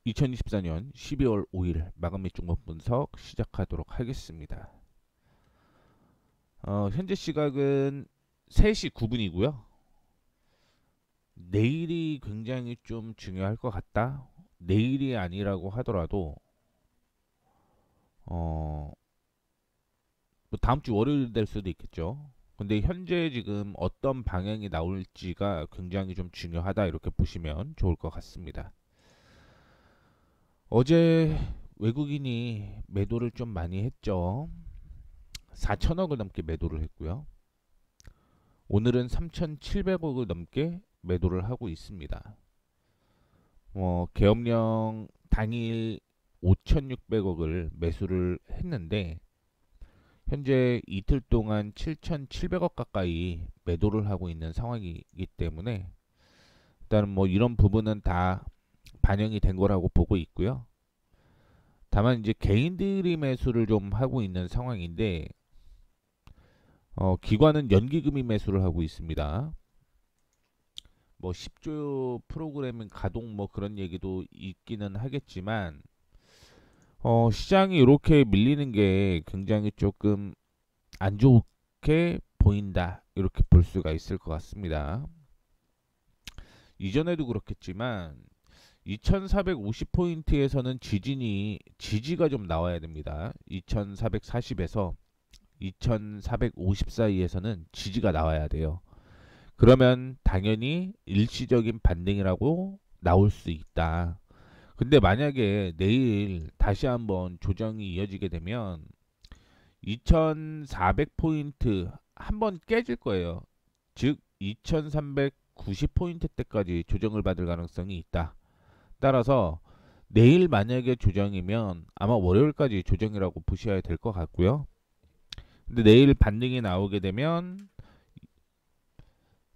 2024년 12월 5일 마감 및 종목 분석 시작하도록 하겠습니다. 현재 시각은 3시 9분이고요. 내일이 굉장히 좀 중요할 것 같다. 내일이 아니라고 하더라도 뭐 다음 주 월요일 될 수도 있겠죠. 근데 현재 지금 어떤 방향이 나올지가 굉장히 좀 중요하다 이렇게 보시면 좋을 것 같습니다. 어제 외국인이 매도를 좀 많이 했죠. 4천억을 넘게 매도를 했고요. 오늘은 3,700억을 넘게 매도를 하고 있습니다. 계엄령 당일 5,600억을 매수를 했는데 현재 이틀 동안 7,700억 가까이 매도를 하고 있는 상황이기 때문에 일단은 뭐 이런 부분은 다 반영이 된 거라고 보고 있고요. 다만 이제 개인들이 매수를 좀 하고 있는 상황인데 기관은 연기금이 매수를 하고 있습니다. 뭐 10조 프로그래밍 가동 뭐 그런 얘기도 있기는 하겠지만 시장이 이렇게 밀리는 게 굉장히 조금 안 좋게 보인다 이렇게 볼 수가 있을 것 같습니다. 이전에도 그렇겠지만 2450포인트에서는 지지가 좀 나와야 됩니다. 2440에서 2450 사이에서는 지지가 나와야 돼요. 그러면 당연히 일시적인 반등이라고 나올 수 있다. 근데 만약에 내일 다시 한번 조정이 이어지게 되면 2400포인트 한번 깨질 거예요. 즉 2390포인트 때까지 조정을 받을 가능성이 있다. 따라서 내일 만약에 조정이면 아마 월요일까지 조정이라고 보셔야 될 것 같고요. 근데 내일 반등이 나오게 되면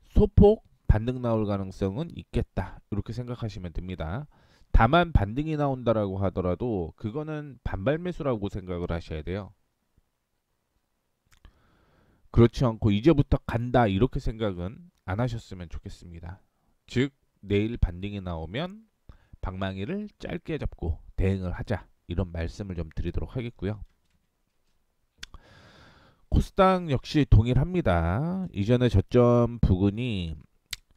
소폭 반등 나올 가능성은 있겠다. 이렇게 생각하시면 됩니다. 다만 반등이 나온다라고 하더라도 그거는 반발 매수라고 생각을 하셔야 돼요. 그렇지 않고 이제부터 간다 이렇게 생각은 안 하셨으면 좋겠습니다. 즉 내일 반등이 나오면 방망이를 짧게 잡고 대응을 하자 이런 말씀을 좀 드리도록 하겠고요. 코스닥 역시 동일합니다. 이전에 저점 부근이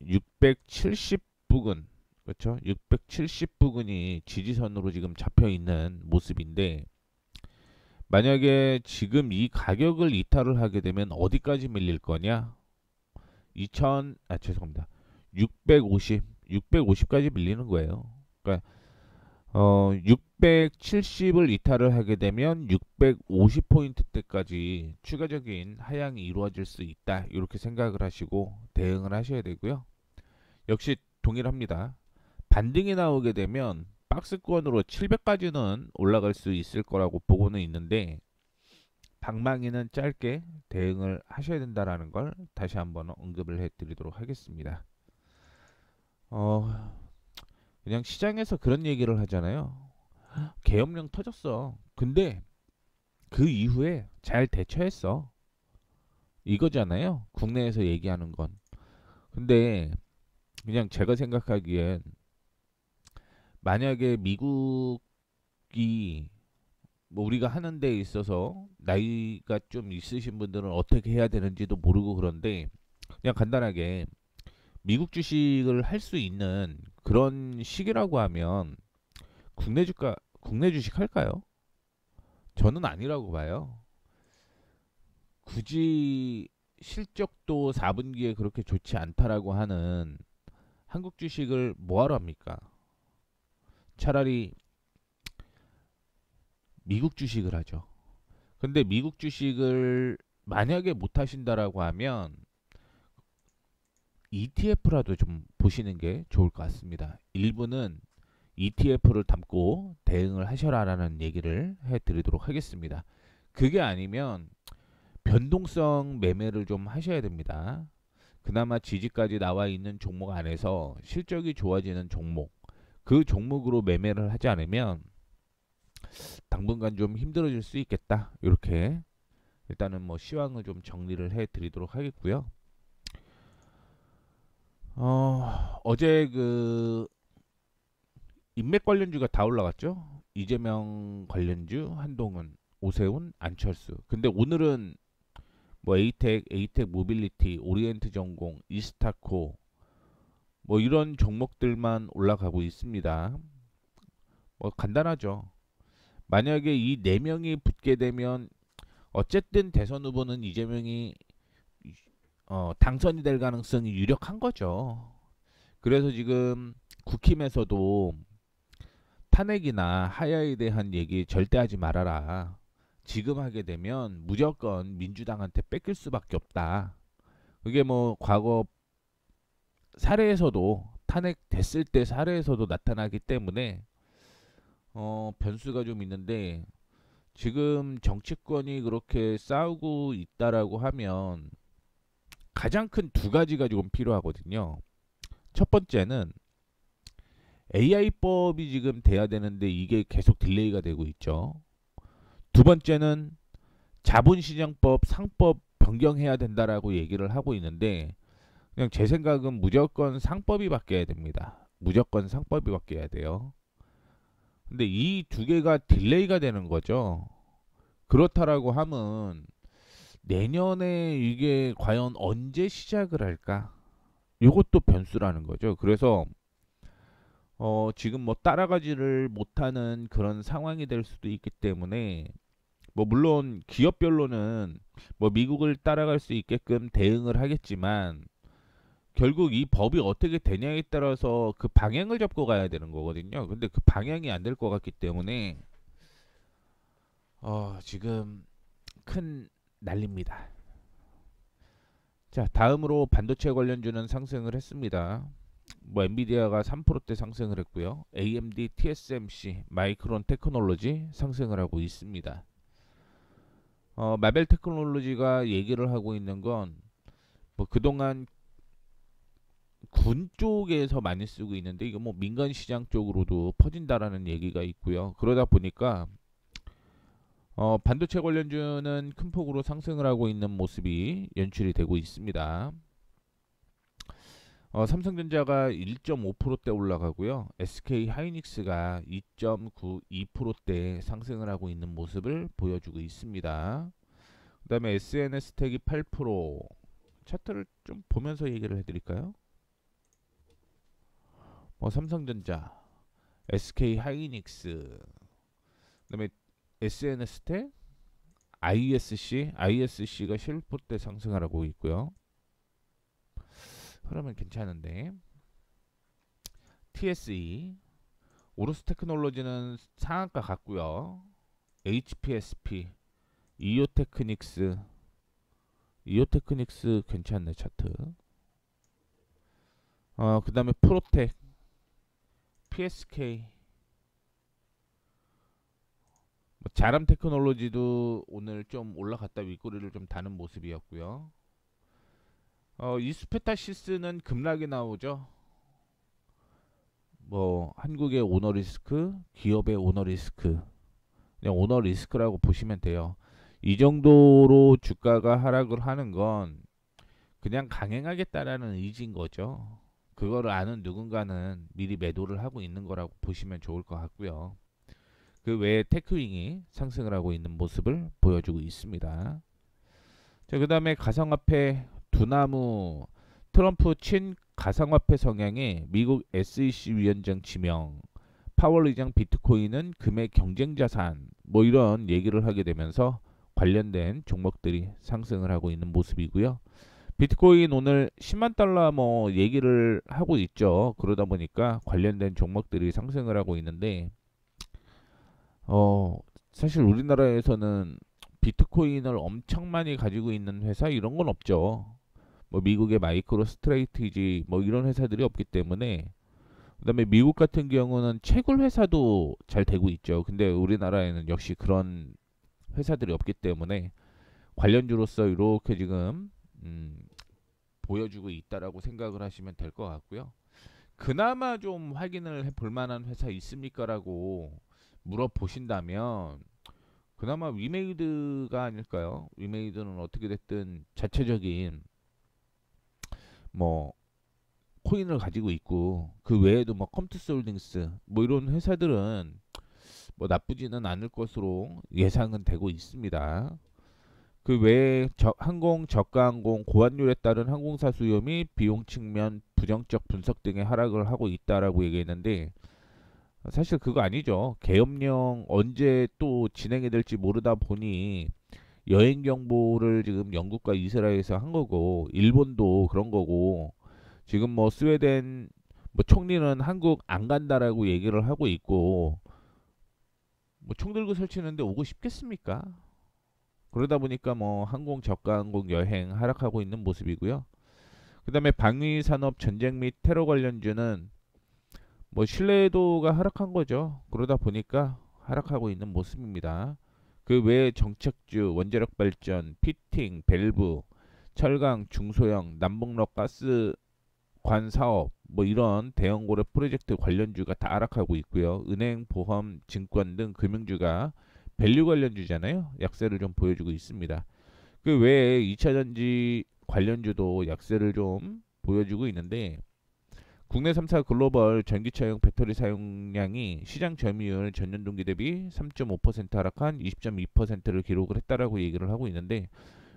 670 부근, 그렇죠? 670 부근이 지지선으로 지금 잡혀 있는 모습인데 만약에 지금 이 가격을 이탈을 하게 되면 어디까지 밀릴 거냐? 죄송합니다. 650까지 밀리는 거예요. 그러니까 670을 이탈을 하게 되면 650포인트대까지 추가적인 하향이 이루어질 수 있다. 이렇게 생각을 하시고 대응을 하셔야 되고요. 역시 동일합니다. 반등이 나오게 되면 박스권으로 700까지는 올라갈 수 있을 거라고 보고는 있는데 방망이는 짧게 대응을 하셔야 된다라는 걸 다시 한번 언급을 해드리도록 하겠습니다. 그냥 시장에서 그런 얘기를 하잖아요. 계엄령 터졌어. 근데 그 이후에 잘 대처했어. 이거잖아요. 국내에서 얘기하는 건. 근데 그냥 제가 생각하기엔 만약에 미국이 뭐 우리가 하는 데 있어서 나이가 좀 있으신 분들은 어떻게 해야 되는지도 모르고 그런데 그냥 간단하게 미국 주식을 할 수 있는 그런 시기라고 하면 국내 주식 할까요? 저는 아니라고 봐요. 굳이 실적도 4분기에 그렇게 좋지 않다라고 하는 한국 주식을 뭐하러 합니까? 차라리 미국 주식을 하죠. 근데 미국 주식을 만약에 못 하신다라고 하면 ETF라도 좀 보시는 게 좋을 것 같습니다. 일부는 ETF를 담고 대응을 하셔라라는 얘기를 해드리도록 하겠습니다. 그게 아니면 변동성 매매를 좀 하셔야 됩니다. 그나마 지지까지 나와 있는 종목 안에서 실적이 좋아지는 종목, 그 종목으로 매매를 하지 않으면 당분간 좀 힘들어질 수 있겠다. 이렇게 일단은 뭐 시황을 좀 정리를 해드리도록 하겠고요. 어제 그 인맥 관련주가 다 올라갔죠. 이재명 관련주, 한동훈, 오세훈, 안철수. 근데 오늘은 뭐 에이텍 모빌리티, 오리엔트 전공, 이스타코 뭐 이런 종목들만 올라가고 있습니다. 뭐 간단하죠. 만약에 이 네 명이 붙게 되면 어쨌든 대선 후보는 이재명이 당선이 될 가능성이 유력한 거죠. 그래서 지금 국힘에서도 탄핵이나 하야에 대한 얘기 절대 하지 말아라. 지금 하게 되면 무조건 민주당한테 뺏길 수밖에 없다. 그게 뭐 과거 사례에서도 탄핵됐을 때 사례에서도 나타나기 때문에 변수가 좀 있는데 지금 정치권이 그렇게 싸우고 있다라고 하면 가장 큰 두 가지가 조금 필요하거든요. 첫 번째는 AI법이 지금 돼야 되는데 이게 계속 딜레이가 되고 있죠. 두 번째는 자본시장법 상법 변경해야 된다라고 얘기를 하고 있는데 그냥 제 생각은 무조건 상법이 바뀌어야 됩니다. 무조건 상법이 바뀌어야 돼요. 근데 이 두 개가 딜레이가 되는 거죠. 그렇다라고 하면 내년에 이게 과연 언제 시작을 할까? 이것도 변수라는 거죠. 그래서 지금 뭐 따라가지를 못하는 그런 상황이 될 수도 있기 때문에 뭐 물론 기업별로는 뭐 미국을 따라갈 수 있게끔 대응을 하겠지만 결국 이 법이 어떻게 되냐에 따라서 그 방향을 잡고 가야 되는 거거든요. 근데 그 방향이 안 될 것 같기 때문에 지금 큰 난리입니다. 자, 다음으로 반도체 관련주는 상승을 했습니다. 뭐 엔비디아가 3%대 상승을 했고요. AMD, TSMC, 마이크론 테크놀로지 상승을 하고 있습니다. 마벨 테크놀로지가 얘기를 하고 있는 건 뭐 그동안 군 쪽에서 많이 쓰고 있는데 이거 뭐 민간 시장 쪽으로도 퍼진다라는 얘기가 있고요. 그러다 보니까 반도체 관련주는 큰 폭으로 상승을 하고 있는 모습이 연출이 되고 있습니다. 삼성전자가 1.5%대 올라가고요. SK 하이닉스가 2.92%대 상승을 하고 있는 모습을 보여주고 있습니다. 그 다음에 SNS텍이 8%. 차트를 좀 보면서 얘기를 해드릴까요? 삼성전자, SK 하이닉스, 그 다음에 SNS텍, ISC가 11%대 상승을 하고 있고요. 그러면 괜찮은데 TSE, 오로스 테크놀로지는 상한가 같고요. HPSP, 이오테크닉스 괜찮네 차트. 그 다음에 프로텍, PSK, 자람 테크놀로지도 오늘 좀 올라갔다 윗꼬리를 좀 다는 모습이었고요. 이스페타시스는 급락이 나오죠. 뭐 한국의 오너리스크, 기업의 오너리스크, 그냥 오너리스크라고 보시면 돼요. 이 정도로 주가가 하락을 하는 건 그냥 강행하겠다라는 의지인 거죠. 그거를 아는 누군가는 미리 매도를 하고 있는 거라고 보시면 좋을 것 같고요. 그 외에 테크윙이 상승을 하고 있는 모습을 보여주고 있습니다. 자, 그 다음에 가상화폐 두나무, 트럼프 친 가상화폐 성향에 미국 SEC 위원장 지명, 파월 의장 비트코인은 금의 경쟁 자산, 뭐 이런 얘기를 하게 되면서 관련된 종목들이 상승을 하고 있는 모습이고요. 비트코인 오늘 10만 달러 뭐 얘기를 하고 있죠. 그러다 보니까 관련된 종목들이 상승을 하고 있는데 사실 우리나라에서는 비트코인을 엄청 많이 가지고 있는 회사 이런 건 없죠. 뭐 미국의 마이크로 스트레이티지 뭐 이런 회사들이 없기 때문에 그다음에 미국 같은 경우는 채굴 회사도 잘 되고 있죠. 근데 우리나라에는 역시 그런 회사들이 없기 때문에 관련주로서 이렇게 지금 보여주고 있다라고 생각을 하시면 될 것 같고요. 그나마 좀 확인을 해볼 만한 회사 있습니까라고 물어보신다면 그나마 위메이드가 아닐까요? 위메이드는 어떻게 됐든 자체적인 뭐 코인을 가지고 있고, 그 외에도 뭐 컴투스홀딩스 뭐 이런 회사들은 뭐 나쁘지는 않을 것으로 예상은 되고 있습니다. 그 외에 항공, 저가항공, 고환율에 따른 항공사 수요 및 비용 측면 부정적 분석 등의 하락을 하고 있다라고 얘기했는데, 사실 그거 아니죠. 계엄령 언제 또 진행이 될지 모르다 보니 여행 정보를 지금 영국과 이스라엘에서 한 거고, 일본도 그런 거고, 지금 뭐 스웨덴 뭐 총리는 한국 안 간다라고 얘기를 하고 있고, 뭐 총 들고 설치는데 오고 싶겠습니까? 그러다 보니까 뭐 항공 저가 항공 여행 하락하고 있는 모습이고요. 그다음에 방위 산업 전쟁 및 테러 관련주는 뭐 신뢰도가 하락한 거죠. 그러다 보니까 하락하고 있는 모습입니다. 그 외에 정책주, 원자력 발전, 피팅, 밸브, 철강, 중소형, 남북로 가스 관 사업 뭐 이런 대형 고래 프로젝트 관련주가 다 하락하고 있고요. 은행, 보험, 증권 등 금융주가 밸류 관련주잖아요. 약세를 좀 보여주고 있습니다. 그 외에 2차 전지 관련주도 약세를 좀 보여주고 있는데, 국내 3사 글로벌 전기차용 배터리 사용량이 시장 점유율 전년 동기 대비 3.5% 하락한 20.2%를 기록을 했다라고 얘기를 하고 있는데,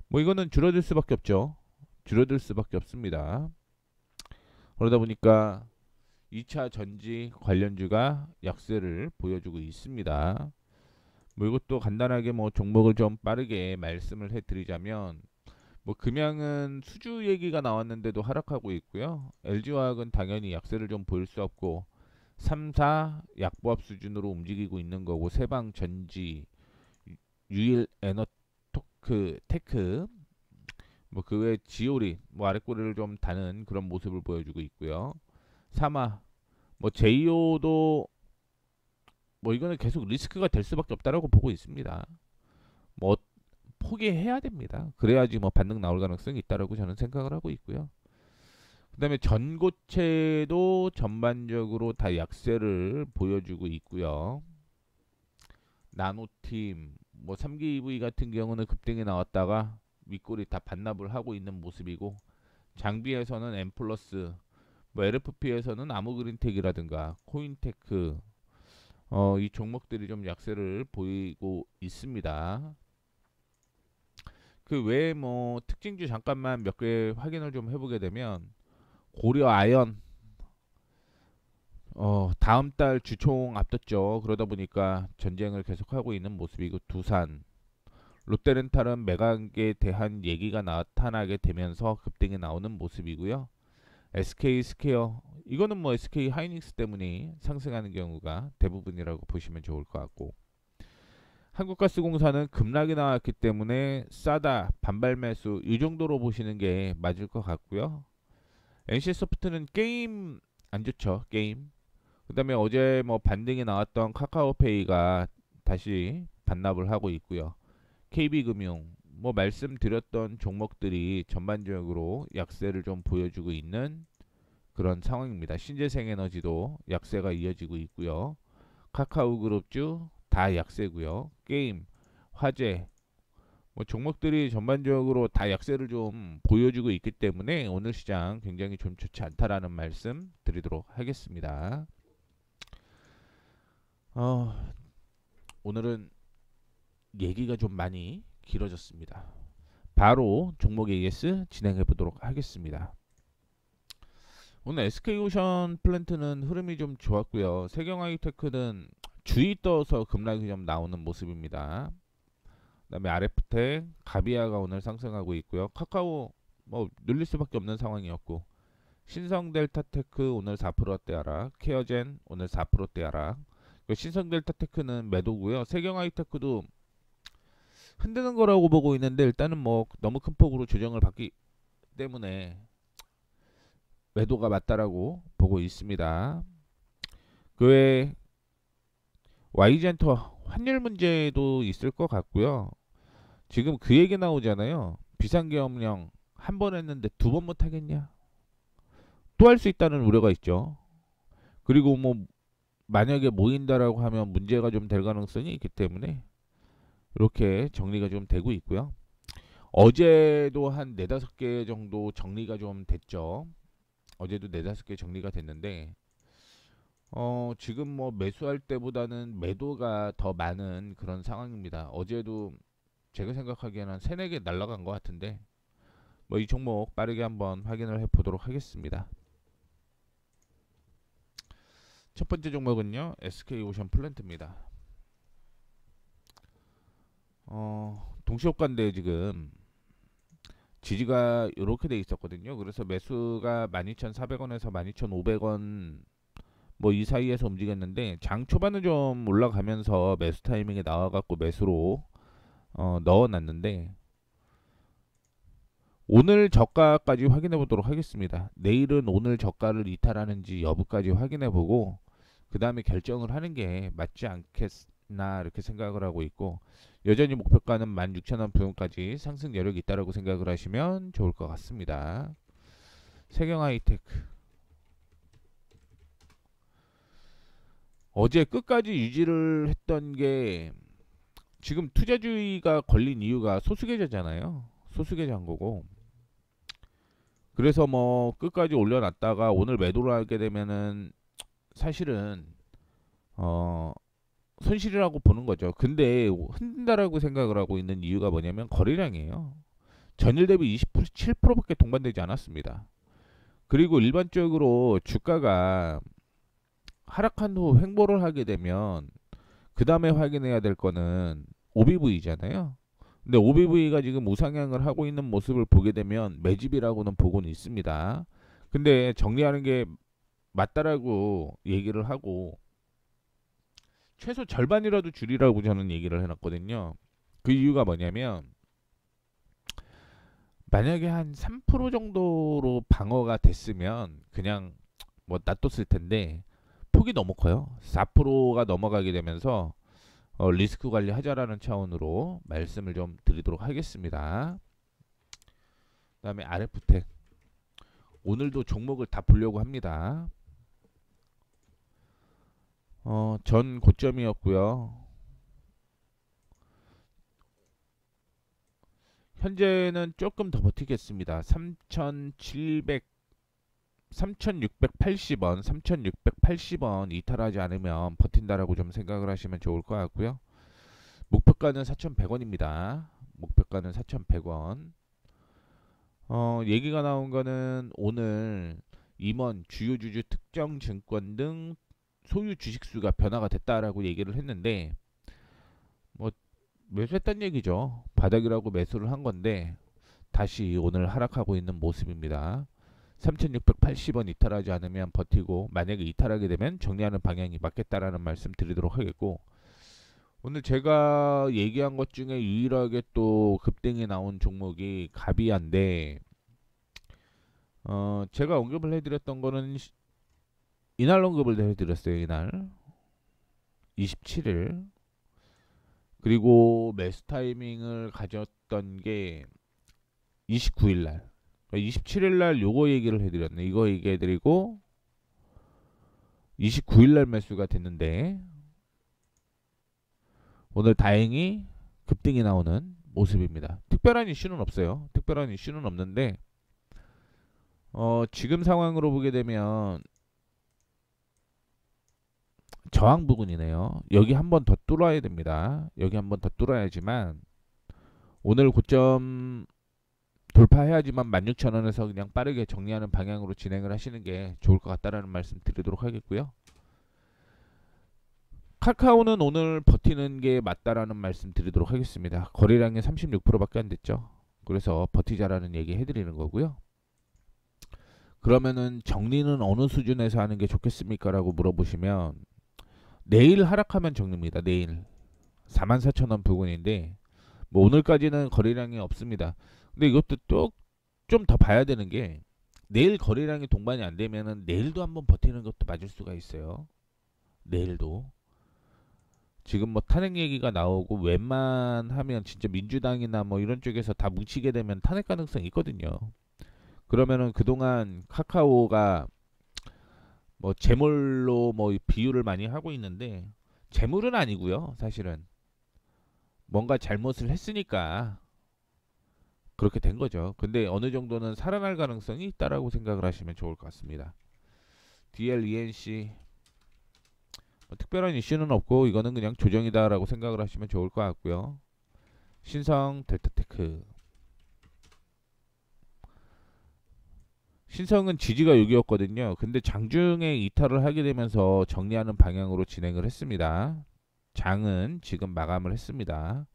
뭐 이거는 줄어들 수밖에 없죠. 줄어들 수밖에 없습니다. 그러다 보니까 2차 전지 관련주가 약세를 보여주고 있습니다. 뭐 이것도 간단하게 뭐 종목을 좀 빠르게 말씀을 해드리자면, 뭐 금양은 수주 얘기가 나왔는데도 하락하고 있고요. LG화학은 당연히 약세를 좀 보일 수 없고, 3사 약보합 수준으로 움직이고 있는 거고, 세방전지, 유일 에너토크 테크, 뭐 그 외 지오리 뭐 아랫꼬리를 좀 다는 그런 모습을 보여주고 있고요. 사마 뭐 제이오도 뭐 이거는 계속 리스크가 될 수밖에 없다라고 보고 있습니다. 뭐 포기해야 됩니다. 그래야지 뭐 반등 나올 가능성이 있다라고 저는 생각을 하고 있고요. 그다음에 전고체도 전반적으로 다 약세를 보여주고 있고요. 나노팀 뭐 3기 EV 같은 경우는 급등이 나왔다가 윗골이 다 반납을 하고 있는 모습이고, 장비에서는 엠플러스, 뭐 LFP에서는 아무그린텍이라든가 코인테크, 이 종목들이 좀 약세를 보이고 있습니다. 그 외에 뭐 특징주 잠깐만 몇 개 확인을 좀 해보게 되면, 고려 아연 다음 달 주총 앞뒀죠. 그러다 보니까 전쟁을 계속하고 있는 모습이고, 두산, 롯데렌탈은 매각에 대한 얘기가 나타나게 되면서 급등이 나오는 모습이고요. SK 스퀘어 이거는 뭐 SK 하이닉스 때문에 상승하는 경우가 대부분이라고 보시면 좋을 것 같고, 한국가스공사는 급락이 나왔기 때문에 싸다 반발 매수 이 정도로 보시는 게 맞을 것 같고요. NC소프트는 게임 안 좋죠. 게임. 그다음에 어제 뭐 반등이 나왔던 카카오페이가 다시 반납을 하고 있고요. KB금융 뭐 말씀드렸던 종목들이 전반적으로 약세를 좀 보여주고 있는 그런 상황입니다. 신재생에너지도 약세가 이어지고 있고요. 카카오그룹주 다 약세고요. 게임, 화재 뭐 종목들이 전반적으로 다 약세를 좀 보여주고 있기 때문에 오늘 시장 굉장히 좀 좋지 않다라는 말씀 드리도록 하겠습니다. 오늘은 얘기가 좀 많이 길어졌습니다. 바로 종목 AS 진행해 보도록 하겠습니다. 오늘 SK오션 플랜트는 흐름이 좀 좋았고요. 세경하이테크는 주의 떠서 급락이 좀 나오는 모습입니다. 그다음에 RF텍, 가비아가 오늘 상승하고 있고요. 카카오 뭐 눌릴 수밖에 없는 상황이었고, 신성델타테크 오늘 4%대 하락, 케어젠 오늘 4%대 하락. 신성델타테크는 매도고요. 세경하이테크도 흔드는 거라고 보고 있는데, 일단은 뭐 너무 큰 폭으로 조정을 받기 때문에 매도가 맞다라고 보고 있습니다. 그 외에 Y젠터 환율 문제도 있을 것 같고요. 지금 그 얘기 나오잖아요. 비상계엄령 한 번 했는데 두 번 못 하겠냐? 또 할 수 있다는 우려가 있죠. 그리고 뭐 만약에 모인다라고 하면 문제가 좀 될 가능성이 있기 때문에 이렇게 정리가 좀 되고 있고요. 어제도 한 4-5개 정도 정리가 좀 됐죠. 어제도 4-5개 정리가 됐는데 지금 뭐 매수할 때보다는 매도가 더 많은 그런 상황입니다. 어제도 제가 생각하기에는 한 3-4개 날라간 것 같은데 뭐 이 종목 빠르게 한번 확인을 해 보도록 하겠습니다. 첫 번째 종목은요, SK오션 플랜트입니다. 동시효과인데 지금 지지가 이렇게 돼 있었거든요. 그래서 매수가 12,400원에서 12,500원 뭐 이 사이에서 움직였는데 장 초반은 좀 올라가면서 매수 타이밍에 나와갖고 매수로 넣어놨는데 오늘 저가까지 확인해 보도록 하겠습니다. 내일은 오늘 저가를 이탈하는지 여부까지 확인해 보고 그 다음에 결정을 하는 게 맞지 않겠나 이렇게 생각을 하고 있고, 여전히 목표가는 16,000원 부근까지 상승 여력이 있다고 생각을 하시면 좋을 것 같습니다. 세경하이테크 어제 끝까지 유지를 했던 게, 지금 투자주의가 걸린 이유가 소수계좌잖아요. 소수계좌인 거고, 그래서 뭐 끝까지 올려놨다가 오늘 매도를 하게 되면은 사실은 손실이라고 보는 거죠. 근데 흔든다라고 생각을 하고 있는 이유가 뭐냐면 거래량이에요. 전일 대비 27%밖에 동반되지 않았습니다. 그리고 일반적으로 주가가 하락한 후 횡보를 하게 되면 그 다음에 확인해야 될 거는 OBV잖아요. 근데 OBV가 지금 우상향을 하고 있는 모습을 보게 되면 매집이라고는 보고는 있습니다. 근데 정리하는 게 맞다라고 얘기를 하고 최소 절반이라도 줄이라고 저는 얘기를 해놨거든요. 그 이유가 뭐냐면 만약에 한 3% 정도로 방어가 됐으면 그냥 뭐 놔뒀을 텐데 폭이 너무 커요. 4%가 넘어가게 되면서 리스크 관리하자라는 차원으로 말씀을 좀 드리도록 하겠습니다. 그 다음에 RF텍 오늘도 종목을 다 보려고 합니다. 전 고점이었고요. 현재는 조금 더 버티겠습니다. 3,680원, 3,680원 이탈하지 않으면 버틴다라고 좀 생각을 하시면 좋을 것 같고요. 목표가는 4,100원입니다. 목표가는 4,100원. 얘기가 나온 거는 오늘 임원, 주요 주주 특정 증권 등 소유 주식수가 변화가 됐다라고 얘기를 했는데 뭐 매수했단 얘기죠. 바닥이라고 매수를 한 건데 다시 오늘 하락하고 있는 모습입니다. 3,680원 이탈하지 않으면 버티고 만약에 이탈하게 되면 정리하는 방향이 맞겠다라는 말씀 드리도록 하겠고, 오늘 제가 얘기한 것 중에 유일하게 또 급등이 나온 종목이 가비아인데 제가 언급을 해드렸던 거는 이날 언급을 해드렸어요. 이날 27일. 그리고 매수 타이밍을 가졌던 게 29일날, 27일날 요거 얘기를 해드렸네. 이거 얘기해드리고 29일날 매수가 됐는데 오늘 다행히 급등이 나오는 모습입니다. 특별한 이슈는 없어요. 특별한 이슈는 없는데 지금 상황으로 보게 되면 저항 부근이네요. 여기 한번 더 뚫어야 됩니다. 여기 한번 더 뚫어야지만 오늘 고점 돌파해야지만 16,000원에서 그냥 빠르게 정리하는 방향으로 진행을 하시는 게 좋을 것 같다라는 말씀 드리도록 하겠고요. 카카오는 오늘 버티는 게 맞다라는 말씀 드리도록 하겠습니다. 거래량이 36%밖에 안 됐죠. 그래서 버티자라는 얘기 해드리는 거고요. 그러면은 정리는 어느 수준에서 하는 게 좋겠습니까? 라고 물어보시면 내일 하락하면 정리입니다. 내일 44,000원 부근인데 뭐 오늘까지는 거래량이 없습니다. 근데 이것도 또 좀 더 봐야 되는 게 내일 거래량이 동반이 안 되면은 내일도 한번 버티는 것도 맞을 수가 있어요. 내일도 지금 뭐 탄핵 얘기가 나오고 웬만하면 진짜 민주당이나 뭐 이런 쪽에서 다 뭉치게 되면 탄핵 가능성이 있거든요. 그러면은 그동안 카카오가 뭐 재물로 뭐 비유를 많이 하고 있는데 재물은 아니고요. 사실은 뭔가 잘못을 했으니까 그렇게 된 거죠. 근데 어느 정도는 살아날 가능성이 있다라고 생각을 하시면 좋을 것 같습니다. DLENC 뭐 특별한 이슈는 없고 이거는 그냥 조정이다라고 생각을 하시면 좋을 것 같고요. 신성 델타테크 신성은 지지가 6이었거든요. 근데 장중에 이탈을 하게 되면서 정리하는 방향으로 진행을 했습니다. 장은 지금 마감을 했습니다.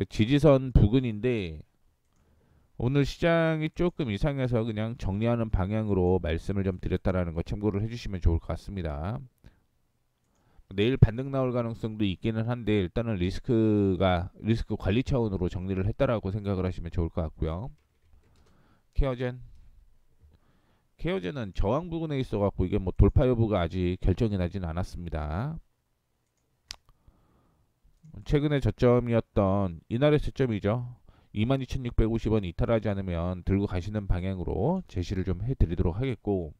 지지선 부근인데 오늘 시장이 조금 이상해서 그냥 정리하는 방향으로 말씀을 좀 드렸다라는 거 참고를 해주시면 좋을 것 같습니다. 내일 반등 나올 가능성도 있기는 한데 일단은 리스크 관리 차원으로 정리를 했다라고 생각을 하시면 좋을 것 같고요. 케어젠은 저항 부근에 있어 갖고 이게 뭐 돌파 여부가 아직 결정이 나진 않았습니다. 최근에 저점이었던 이날의 저점이죠. 22,650원 이탈하지 않으면 들고 가시는 방향으로 제시를 좀 해드리도록 하겠고,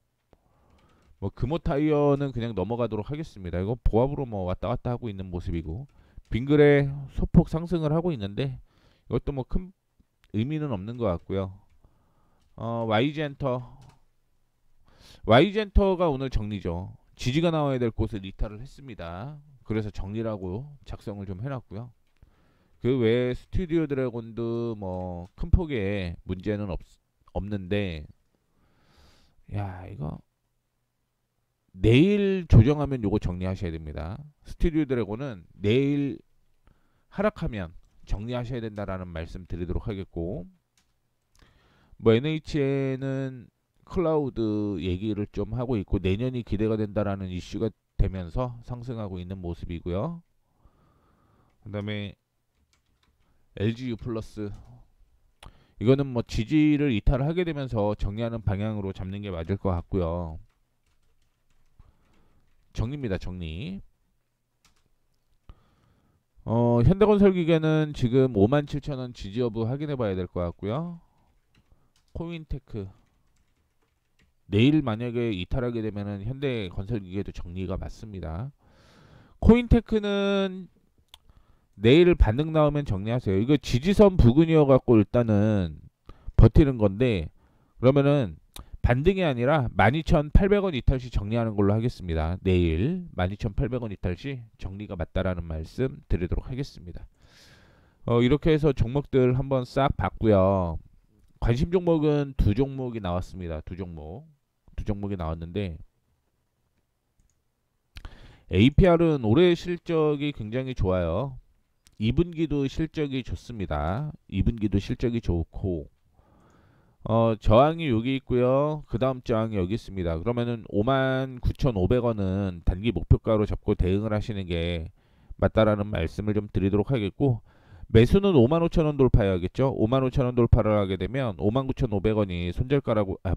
뭐 금호 타이어는 그냥 넘어가도록 하겠습니다. 이거 보합으로 뭐 왔다 갔다 하고 있는 모습이고, 빙글에 소폭 상승을 하고 있는데 이것도 뭐 큰 의미는 없는 것 같고요. YG엔터가 오늘 정리죠. 지지가 나와야 될 곳을 이탈을 했습니다. 그래서 정리라고 작성을 좀 해놨고요. 그 외에 스튜디오 드래곤도 뭐 큰 폭의 문제는 없는데, 야 이거 내일 조정하면 요거 정리하셔야 됩니다. 스튜디오 드래곤은 내일 하락하면 정리하셔야 된다라는 말씀 드리도록 하겠고, 뭐 NHN은 클라우드 얘기를 좀 하고 있고 내년이 기대가 된다라는 이슈가 되면서 상승하고 있는 모습이고요. 그 다음에 LGU 플러스 이거는 뭐 지지를 이탈하게 되면서 정리하는 방향으로 잡는 게 맞을 것 같고요. 정리입니다. 정리. 현대건설기계는 지금 57,000원 지지 여부 확인해 봐야 될 것 같고요. 코인테크 내일 만약에 이탈하게 되면은 현대건설기계도 정리가 맞습니다. 코인테크는 내일 반등 나오면 정리하세요. 이거 지지선 부근이어 갖고 일단은 버티는 건데, 그러면은 반등이 아니라 12,800원 이탈 시 정리하는 걸로 하겠습니다. 내일 12,800원 이탈 시 정리가 맞다라는 말씀 드리도록 하겠습니다. 이렇게 해서 종목들 한번 싹 봤고요. 관심 종목은 두 종목이 나왔습니다. 두 종목이 나왔는데, APR은 올해 실적이 굉장히 좋아요. 2분기도 실적이 좋습니다. 2분기도 실적이 좋고, 저항이 여기 있고요. 그 다음 저항이 여기 있습니다. 그러면은 59,500원은 단기 목표가로 잡고 대응을 하시는 게 맞다라는 말씀을 좀 드리도록 하겠고, 매수는 55,000원 돌파해야겠죠. 55,000원 돌파를 하게 되면 59,500원이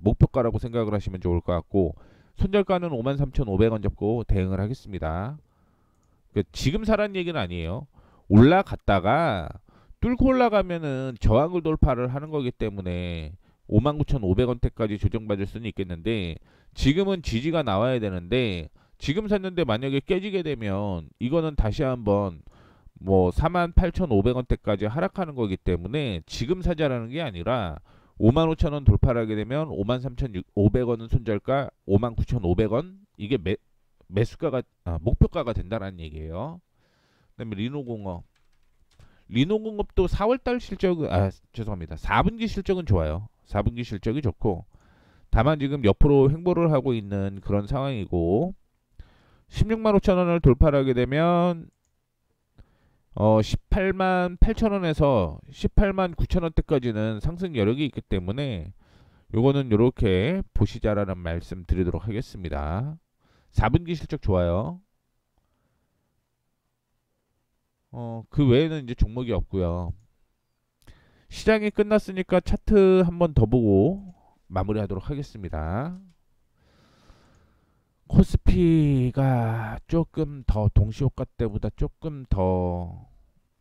목표가라고 생각을 하시면 좋을 것 같고, 손절가는 53,500원 잡고 대응을 하겠습니다. 지금 사란 얘기는 아니에요. 올라갔다가 뚫고 올라가면은 저항을 돌파를 하는 거기 때문에 59,500원대까지 조정받을 수는 있겠는데, 지금은 지지가 나와야 되는데 지금 샀는데 만약에 깨지게 되면 이거는 다시 한번 뭐 48,500원대까지 하락하는 거기 때문에 지금 사자라는 게 아니라 55,000원 돌파를 하게 되면 53,500원은 손절가, 59,500원 이게 매수가가 목표가가 된다는 얘기예요. 그다음에 리노공업도 4월달 실적은 죄송합니다. 4분기 실적은 좋아요. 4분기 실적이 좋고, 다만 지금 옆으로 횡보를 하고 있는 그런 상황이고, 16만 5천원을 돌파를 하게 되면 18만 8천원에서 18만 9천원대까지는 상승 여력이 있기 때문에 요거는 이렇게 보시자라는 말씀 드리도록 하겠습니다. 4분기 실적 좋아요. 그 외에는 이제 종목이 없고요. 시장이 끝났으니까 차트 한번 더 보고 마무리하도록 하겠습니다. 코스피가 조금 더 동시효과 때보다 조금 더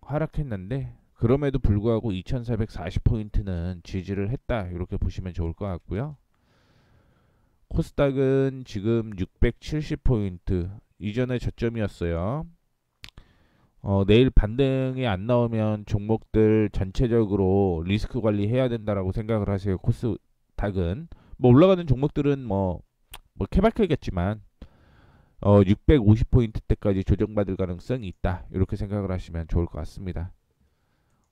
하락했는데, 그럼에도 불구하고 2440포인트는 지지를 했다, 이렇게 보시면 좋을 것 같고요. 코스닥은 지금 670포인트 이전의 저점이었어요. 내일 반등이 안 나오면 종목들 전체적으로 리스크 관리해야 된다라고 생각을 하세요. 코스닥은 뭐 올라가는 종목들은 뭐 케바케겠지만 650포인트대까지 조정받을 가능성이 있다. 이렇게 생각을 하시면 좋을 것 같습니다.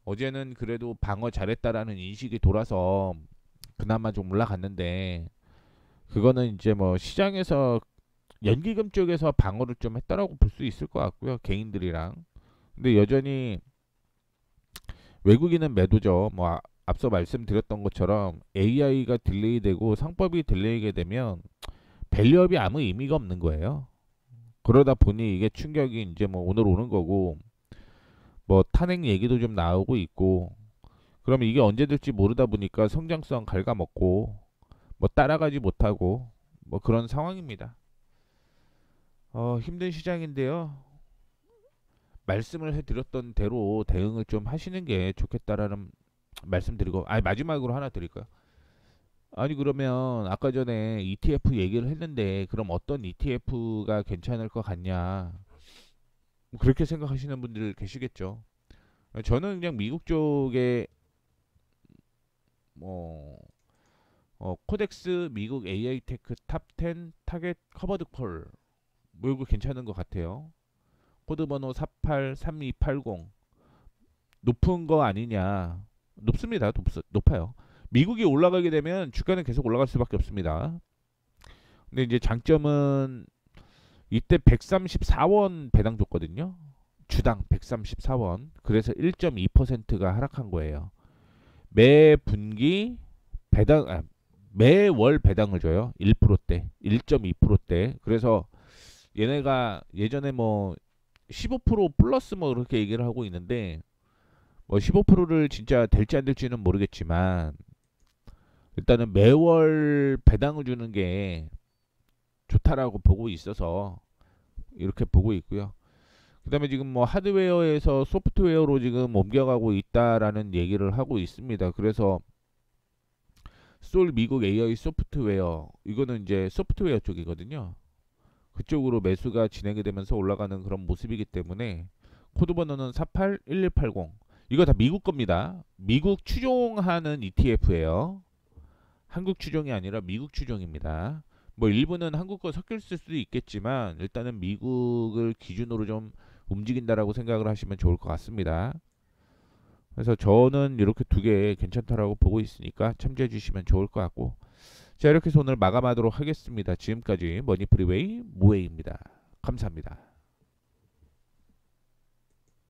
어제는 그래도 방어 잘했다라는 인식이 돌아서 그나마 좀 올라갔는데 그거는 이제 뭐 시장에서 연기금 쪽에서 방어를 좀 했다라고 볼 수 있을 것 같고요. 개인들이랑. 근데 여전히 외국인은 매도죠. 앞서 말씀드렸던 것처럼 AI가 딜레이되고 상법이 딜레이게 되면 밸류업이 아무 의미가 없는 거예요. 그러다 보니 이게 충격이 이제 뭐 오늘 오는 거고 뭐 탄핵 얘기도 좀 나오고 있고 그러면 이게 언제 될지 모르다 보니까 성장성 갉아먹고 뭐 따라가지 못하고 뭐 그런 상황입니다. 힘든 시장인데요. 말씀을 해드렸던 대로 대응을 좀 하시는 게 좋겠다라는 말씀드리고 마지막으로 하나 드릴까요? 아니 그러면 아까 전에 ETF 얘기를 했는데 그럼 어떤 ETF가 괜찮을 것 같냐 뭐 그렇게 생각하시는 분들 계시겠죠. 저는 그냥 미국 쪽에 뭐 코덱스 미국 AI 테크 탑 10 타겟 커버드 콜 뭐 이거 괜찮은 것 같아요. 코드 번호 483280 높은 거 아니냐. 높습니다. 높아요. 미국이 올라가게 되면 주가는 계속 올라갈 수밖에 없습니다. 근데 이제 장점은 이때 134원 배당 줬거든요. 주당 134원. 그래서 1.2%가 하락한 거예요. 매 분기 매월 배당을 줘요. 1%대, 1.2%대. 그래서 얘네가 예전에 뭐 15% 플러스 뭐 그렇게 얘기를 하고 있는데 뭐 15%를 진짜 될지 안 될지는 모르겠지만 일단은 매월 배당을 주는 게 좋다라고 보고 있어서 이렇게 보고 있고요. 그다음에 지금 뭐 하드웨어에서 소프트웨어로 지금 옮겨가고 있다라는 얘기를 하고 있습니다. 그래서 솔 미국 AI 소프트웨어 이거는 이제 소프트웨어 쪽이거든요. 그쪽으로 매수가 진행이 되면서 올라가는 그런 모습이기 때문에 코드 번호는 481180 이거 다 미국 겁니다. 미국 추종하는 ETF예요. 한국 추종이 아니라 미국 추종입니다. 뭐 일부는 한국 거 섞여 있을 수도 있겠지만 일단은 미국을 기준으로 좀 움직인다라고 생각을 하시면 좋을 것 같습니다. 그래서 저는 이렇게 두 개 괜찮다라고 보고 있으니까 참조해 주시면 좋을 것 같고 자 이렇게 해서 오늘 마감하도록 하겠습니다. 지금까지 머니프리웨이 무웨이입니다. 감사합니다.